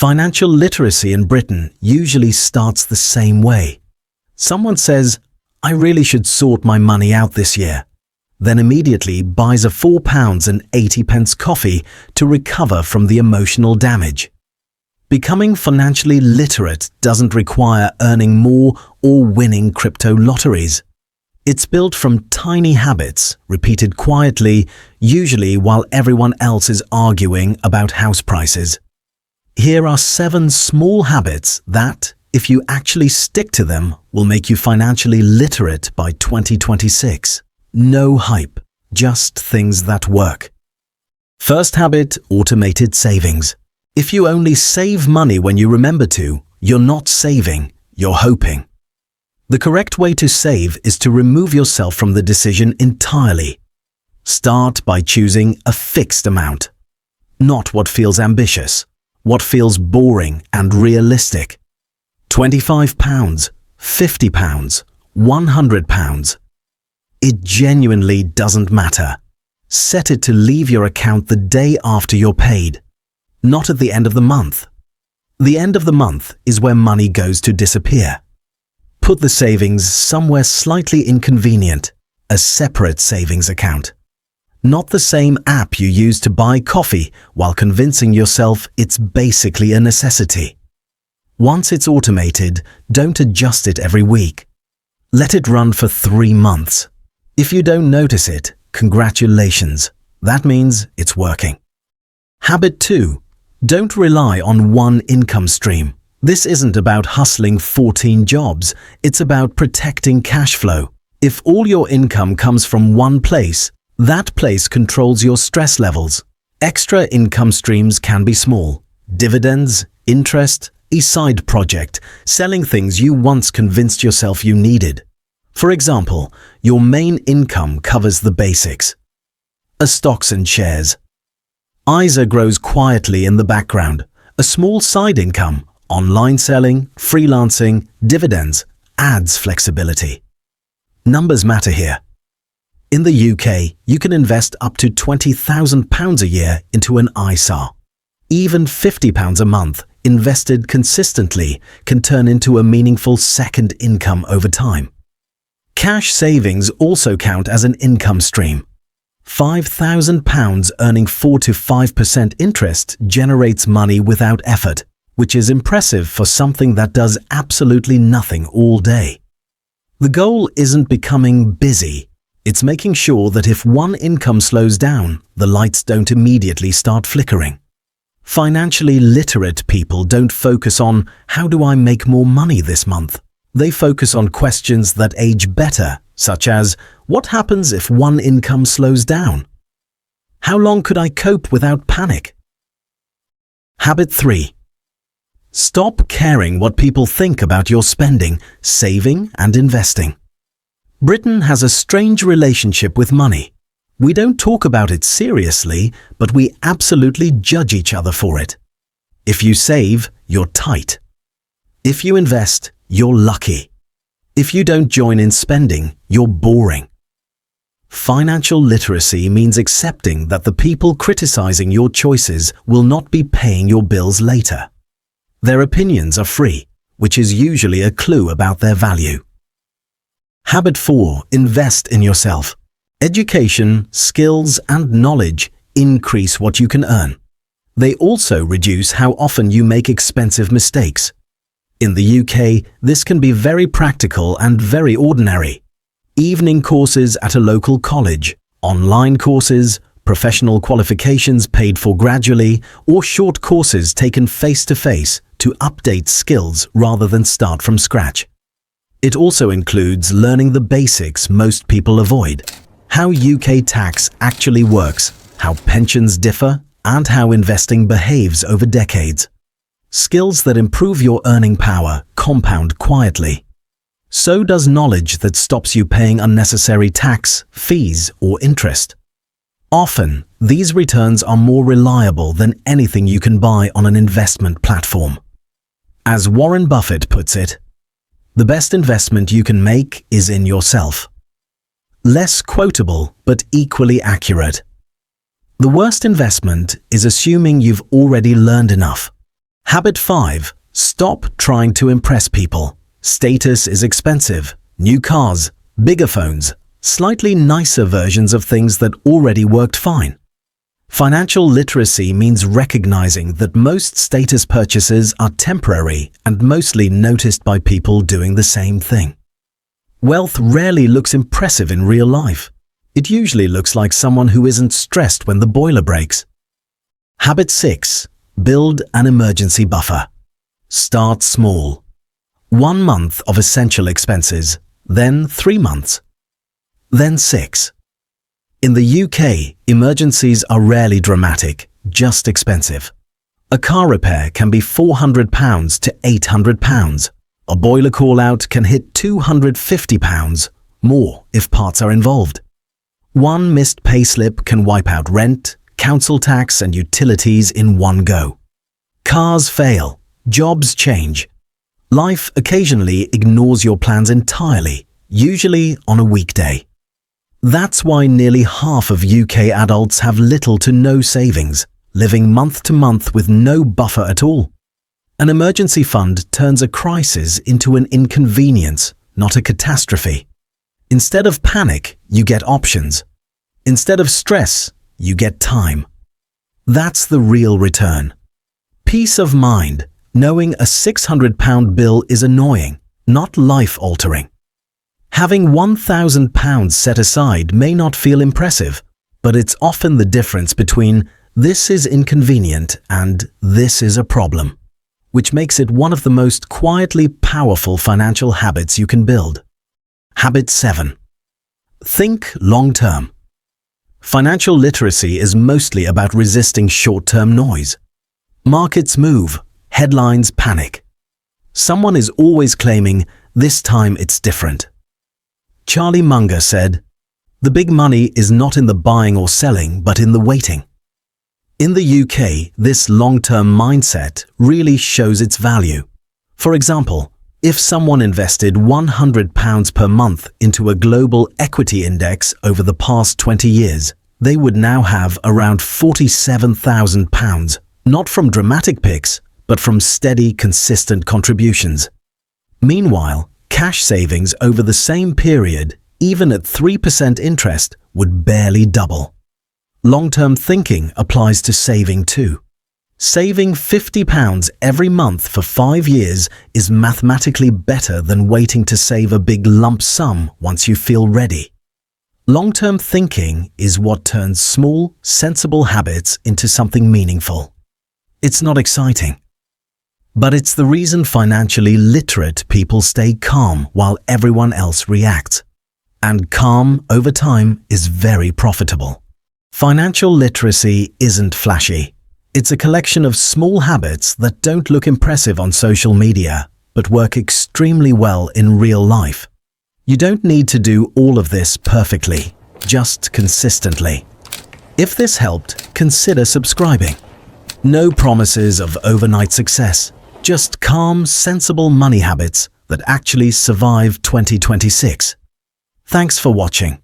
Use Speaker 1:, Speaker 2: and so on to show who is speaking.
Speaker 1: Financial literacy in Britain usually starts the same way. Someone says, "I really should sort my money out this year," then immediately buys a £4.80 coffee to recover from the emotional damage. Becoming financially literate doesn't require earning more or winning crypto lotteries. It's built from tiny habits, repeated quietly, usually while everyone else is arguing about house prices. Here are 7 small habits that, if you actually stick to them, will make you financially literate by 2026. No hype, just things that work. First habit, automated savings. If you only save money when you remember to, you're not saving, you're hoping. The correct way to save is to remove yourself from the decision entirely. Start by choosing a fixed amount. Not what feels ambitious, what feels boring and realistic. £25, £50, £100. It genuinely doesn't matter. Set it to leave your account the day after you're paid, not at the end of the month. The end of the month is where money goes to disappear. Put the savings somewhere slightly inconvenient, a separate savings account. Not the same app you use to buy coffee while convincing yourself it's basically a necessity. Once it's automated, don't adjust it every week. Let it run for 3 months. If you don't notice it, congratulations. That means it's working. Habit 2. Don't rely on one income stream. This isn't about hustling 14 jobs. It's about protecting cash flow. If all your income comes from one place, that place controls your stress levels. Extra income streams can be small. Dividends, interest, a side project, selling things you once convinced yourself you needed. For example, your main income covers the basics. Stocks and shares. ISA grows quietly in the background. A small side income, online selling, freelancing, dividends, adds flexibility. Numbers matter here. In the UK, you can invest up to £20,000 a year into an ISA. Even £50 a month invested consistently can turn into a meaningful second income over time. Cash savings also count as an income stream. £5,000 earning 4 to 5% interest generates money without effort, which is impressive for something that does absolutely nothing all day. The goal isn't becoming busy. It's making sure that if one income slows down, the lights don't immediately start flickering. Financially literate people don't focus on, "How do I make more money this month?" They focus on questions that age better, such as, "What happens if one income slows down? How long could I cope without panic?" Habit 3. Stop caring what people think about your spending, saving, and investing. Britain has a strange relationship with money. We don't talk about it seriously, but we absolutely judge each other for it. If you save, you're tight. If you invest, you're lucky. If you don't join in spending, you're boring. Financial literacy means accepting that the people criticizing your choices will not be paying your bills later. Their opinions are free, which is usually a clue about their value. Habit 4. Invest in yourself. Education, skills, and knowledge increase what you can earn. They also reduce how often you make expensive mistakes. In the UK, this can be very practical and very ordinary. Evening courses at a local college, online courses, professional qualifications paid for gradually, or short courses taken face-to-face to update skills rather than start from scratch. It also includes learning the basics most people avoid: how UK tax actually works, how pensions differ, and how investing behaves over decades. Skills that improve your earning power compound quietly. So does knowledge that stops you paying unnecessary tax, fees, or interest. Often, these returns are more reliable than anything you can buy on an investment platform. As Warren Buffett puts it, the best investment you can make is in yourself. Less quotable, but equally accurate. The worst investment is assuming you've already learned enough. Habit 5. Stop trying to impress people. Status is expensive. New cars, bigger phones, slightly nicer versions of things that already worked fine. Financial literacy means recognizing that most status purchases are temporary and mostly noticed by people doing the same thing. Wealth rarely looks impressive in real life. It usually looks like someone who isn't stressed when the boiler breaks. Habit 6. Build an emergency buffer. Start small. 1 month of essential expenses, then 3 months, then 6. In the UK, emergencies are rarely dramatic, just expensive. A car repair can be £400 to £800. A boiler call-out can hit £250, more if parts are involved. One missed payslip can wipe out rent, council tax and utilities in one go. Cars fail, jobs change. Life occasionally ignores your plans entirely, usually on a weekday. That's why nearly half of UK adults have little to no savings, living month to month with no buffer at all. An emergency fund turns a crisis into an inconvenience, not a catastrophe. Instead of panic, you get options. Instead of stress, you get time. That's the real return. Peace of mind, knowing a £600 bill is annoying, not life-altering. Having £1,000 set aside may not feel impressive, but it's often the difference between this is inconvenient and this is a problem, which makes it one of the most quietly powerful financial habits you can build. Habit 7. Think long-term. Financial literacy is mostly about resisting short-term noise. Markets move, headlines panic. Someone is always claiming, this time it's different. Charlie Munger said, "The big money is not in the buying or selling, but in the waiting." In the UK, this long-term mindset really shows its value. For example, if someone invested £100 per month into a global equity index over the past 20 years, they would now have around £47,000, not from dramatic picks, but from steady, consistent contributions. Meanwhile, cash savings over the same period, even at 3% interest, would barely double. Long-term thinking applies to saving too. Saving £50 every month for 5 years is mathematically better than waiting to save a big lump sum once you feel ready. Long-term thinking is what turns small, sensible habits into something meaningful. It's not exciting, but it's the reason financially literate people stay calm while everyone else reacts. And calm over time is very profitable. Financial literacy isn't flashy. It's a collection of small habits that don't look impressive on social media, but work extremely well in real life. You don't need to do all of this perfectly, just consistently. If this helped, consider subscribing. No promises of overnight success, just calm, sensible money habits that actually survive 2026. Thanks for watching.